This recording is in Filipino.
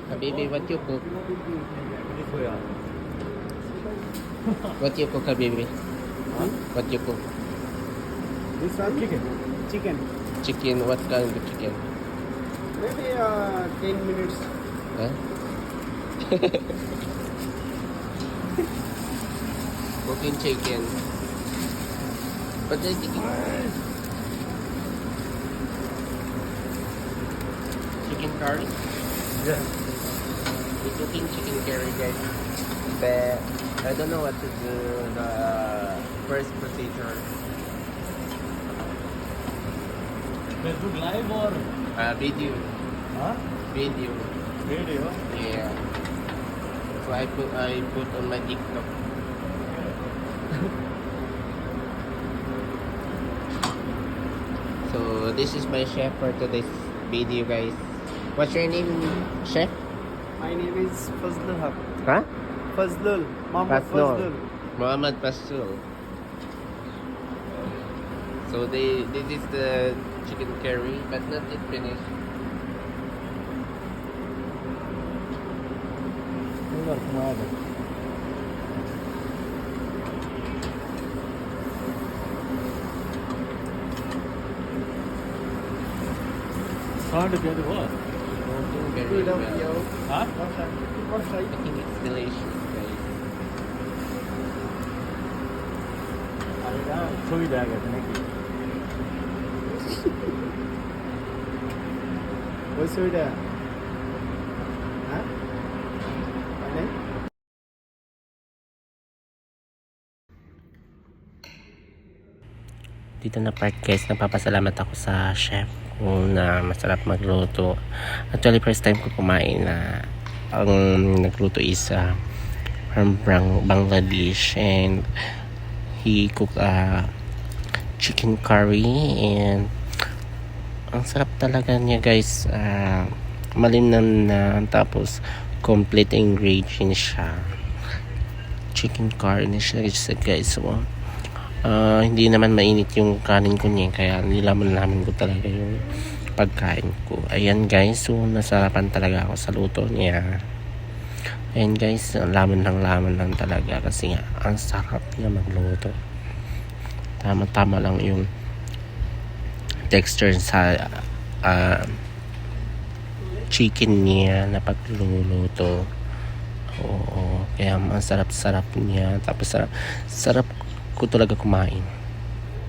Habibi, what you cook? Kuya. What you cook, Habibi? Huh? What you cook? This one chicken. Chicken. Chicken, what kind of chicken? Maybe 10 minutes. Huh? Cooking chicken. What is chicken? Chicken curry? Yeah. We're cooking chicken curry, guys. But I don't know what to do. The first procedure. Facebook Live or? Video. Huh? Video. Video. Yeah. So I put on my TikTok. So this is my chef for today's video, guys. What's your name, chef? My name is Fazlul Haq. Huh? Fazlul. Muhammad Fazlul. Muhammad Pasul. So this is the chicken curry, but not yet finished. Sound very well. Very well. Huh? I think it's delicious, guys. सुविधा करने की कोई सुविधा हाँ अरे Dito na part, guys. Napapasalamat ako sa chef ko na masarap magluto. Actually, first time ko kumain na ang nagluto is from Bangladesh, and he cook chicken curry, and ang sarap talaga niya, guys. Malinam na, tapos complete ingredients siya. Chicken curry na siya, guys. So, hindi naman mainit yung kanin ko niya, kaya nilaman ko talaga yung pagkain ko. Ayan, guys, so nasarapan talaga ako sa luto niya. Ayan, guys, laman lang talaga, kasi nga ang sarap niya magluto. Tama lang yung texture sa chicken niya na pagluluto. Oo, kaya ang sarap niya, tapos sarap ko talaga kumain.